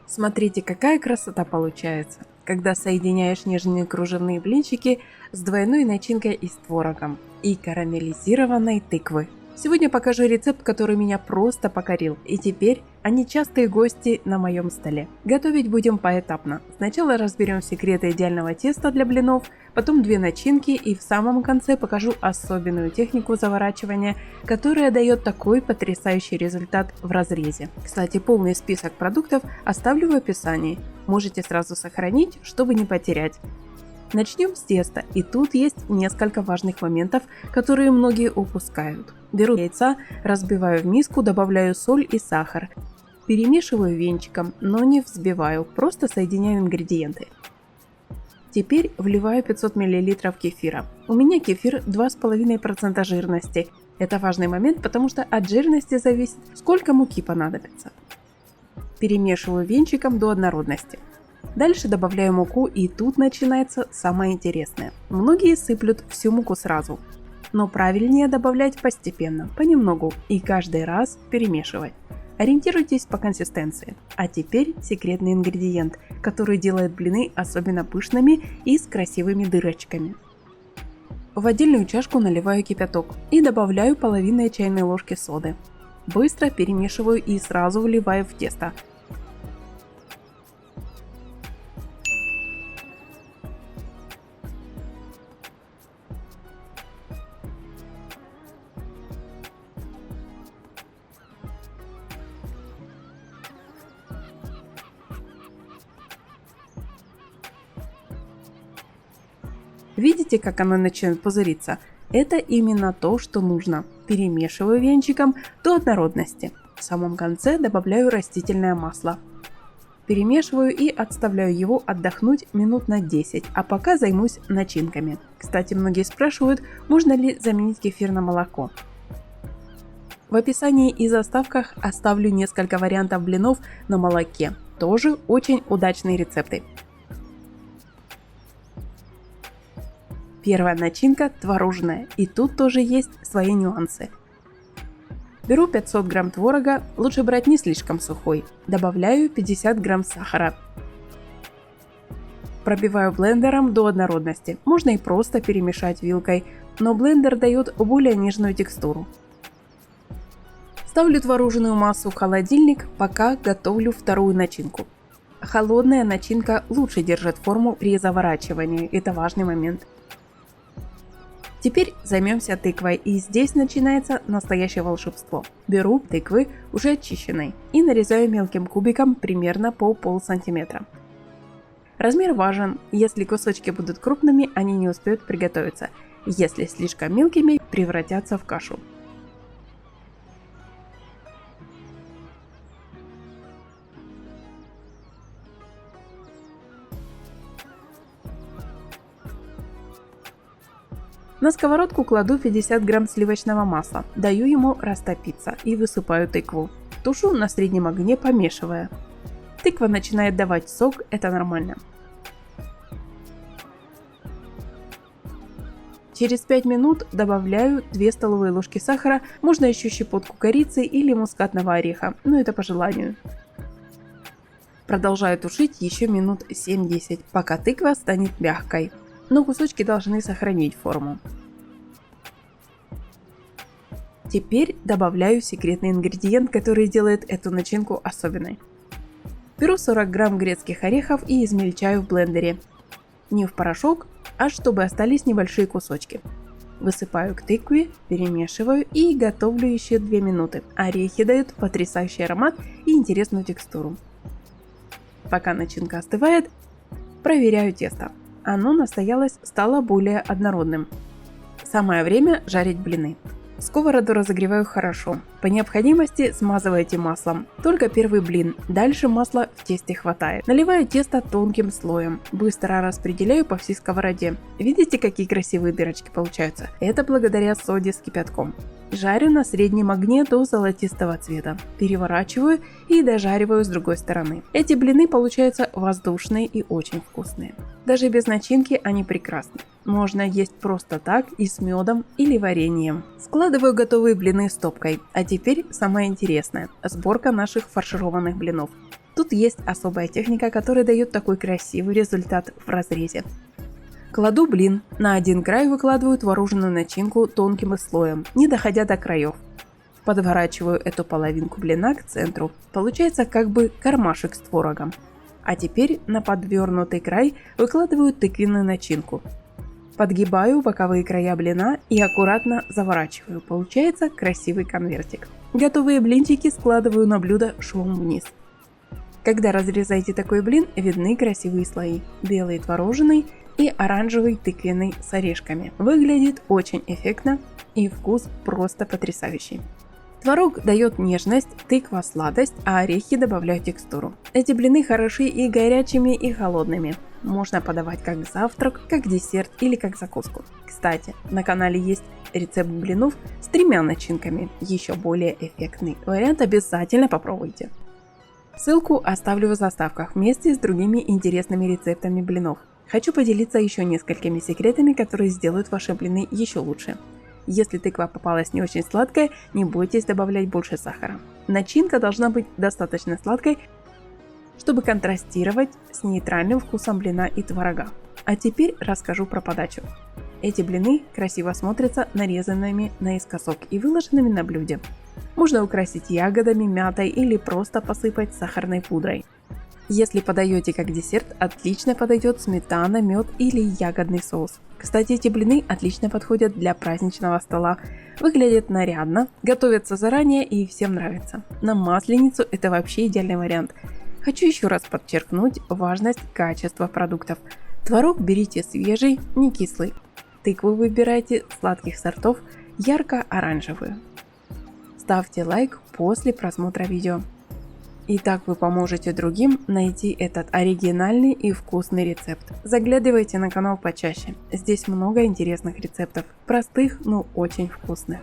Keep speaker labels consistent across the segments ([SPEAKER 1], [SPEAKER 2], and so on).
[SPEAKER 1] Смотрите, какая красота получается, когда соединяешь нежные кружевные блинчики с двойной начинкой из творогом и карамелизированной тыквы. Сегодня покажу рецепт, который меня просто покорил, и теперь они частые гости на моем столе. Готовить будем поэтапно. Сначала разберем секреты идеального теста для блинов, потом две начинки и в самом конце покажу особенную технику заворачивания, которая дает такой потрясающий результат в разрезе. Кстати, полный список продуктов оставлю в описании. Можете сразу сохранить, чтобы не потерять. Начнем с теста, и тут есть несколько важных моментов, которые многие упускают. Беру яйца, разбиваю в миску, добавляю соль и сахар. Перемешиваю венчиком, но не взбиваю, просто соединяю ингредиенты. Теперь вливаю 500 мл кефира. У меня кефир 2,5% жирности. Это важный момент, потому что от жирности зависит, сколько муки понадобится. Перемешиваю венчиком до однородности. Дальше добавляю муку, и тут начинается самое интересное. Многие сыплют всю муку сразу, но правильнее добавлять постепенно, понемногу, и каждый раз перемешивать. Ориентируйтесь по консистенции. А теперь секретный ингредиент, который делает блины особенно пышными и с красивыми дырочками. В отдельную чашку наливаю кипяток и добавляю половину чайной ложки соды. Быстро перемешиваю и сразу вливаю в тесто. Видите, как оно начинает пузыриться? Это именно то, что нужно. Перемешиваю венчиком до однородности. В самом конце добавляю растительное масло. Перемешиваю и отставляю его отдохнуть минут на 10, а пока займусь начинками. Кстати, многие спрашивают, можно ли заменить кефир на молоко. В описании и заставках оставлю несколько вариантов блинов на молоке. Тоже очень удачные рецепты. Первая начинка творожная, и тут тоже есть свои нюансы. Беру 500 грамм творога, лучше брать не слишком сухой. Добавляю 50 грамм сахара. Пробиваю блендером до однородности. Можно и просто перемешать вилкой, но блендер дает более нежную текстуру. Ставлю творожную массу в холодильник, пока готовлю вторую начинку. Холодная начинка лучше держит форму при заворачивании, это важный момент. Теперь займемся тыквой, и здесь начинается настоящее волшебство. Беру тыквы, уже очищенной, и нарезаю мелким кубиком примерно по полсантиметра. Размер важен, если кусочки будут крупными, они не успеют приготовиться, если слишком мелкими, превратятся в кашу. На сковородку кладу 50 грамм сливочного масла, даю ему растопиться и высыпаю тыкву. Тушу на среднем огне, помешивая. Тыква начинает давать сок, это нормально. Через 5 минут добавляю 2 столовые ложки сахара, можно еще щепотку корицы или мускатного ореха, но это по желанию. Продолжаю тушить еще минут 7-10, пока тыква станет мягкой. Но кусочки должны сохранить форму. Теперь добавляю секретный ингредиент, который делает эту начинку особенной. Беру 40 грамм грецких орехов и измельчаю в блендере. Не в порошок, а чтобы остались небольшие кусочки. Высыпаю к тыкве, перемешиваю и готовлю еще 2 минуты. Орехи дают потрясающий аромат и интересную текстуру. Пока начинка остывает, проверяю тесто. Оно настоялось, стало более однородным. Самое время жарить блины. Сковороду разогреваю хорошо. По необходимости смазывайте маслом. Только первый блин, дальше масла в тесте хватает. Наливаю тесто тонким слоем. Быстро распределяю по всей сковороде. Видите, какие красивые дырочки получаются? Это благодаря соде с кипятком. Жарю на среднем огне до золотистого цвета. Переворачиваю и дожариваю с другой стороны. Эти блины получаются воздушные и очень вкусные. Даже без начинки они прекрасны. Можно есть просто так и с медом или вареньем. Складываю готовые блины стопкой. А теперь самое интересное – сборка наших фаршированных блинов. Тут есть особая техника, которая дает такой красивый результат в разрезе. Кладу блин, на один край выкладываю творожную начинку тонким слоем, не доходя до краев. Подворачиваю эту половинку блина к центру, получается как бы кармашек с творогом. А теперь на подвернутый край выкладываю тыквенную начинку. Подгибаю боковые края блина и аккуратно заворачиваю, получается красивый конвертик. Готовые блинчики складываю на блюдо швом вниз. Когда разрезаете такой блин, видны красивые слои – белый творожный и оранжевый тыквенный с орешками. Выглядит очень эффектно и вкус просто потрясающий. Творог дает нежность, тыква – сладость, а орехи добавляют текстуру. Эти блины хороши и горячими, и холодными. Можно подавать как завтрак, как десерт или как закуску. Кстати, на канале есть рецепт блинов с 3 начинками. Еще более эффектный вариант, обязательно попробуйте. Ссылку оставлю в заставках вместе с другими интересными рецептами блинов. Хочу поделиться еще несколькими секретами, которые сделают ваши блины еще лучше. Если тыква попалась не очень сладкая, не бойтесь добавлять больше сахара. Начинка должна быть достаточно сладкой, чтобы контрастировать с нейтральным вкусом блина и творога. А теперь расскажу про подачу. Эти блины красиво смотрятся нарезанными наискосок и выложенными на блюде. Можно украсить ягодами, мятой или просто посыпать сахарной пудрой. Если подаете как десерт, отлично подойдет сметана, мед или ягодный соус. Кстати, эти блины отлично подходят для праздничного стола. Выглядят нарядно, готовятся заранее и всем нравится. На Масленицу это вообще идеальный вариант. Хочу еще раз подчеркнуть важность качества продуктов. Творог берите свежий, не кислый. Тыкву выбирайте сладких сортов, ярко-оранжевую. Ставьте лайк после просмотра видео. И так вы поможете другим найти этот оригинальный и вкусный рецепт. Заглядывайте на канал почаще. Здесь много интересных рецептов. Простых, но очень вкусных.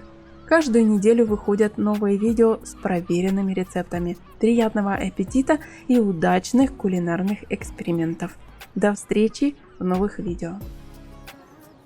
[SPEAKER 1] Каждую неделю выходят новые видео с проверенными рецептами. Приятного аппетита и удачных кулинарных экспериментов. До встречи в новых видео.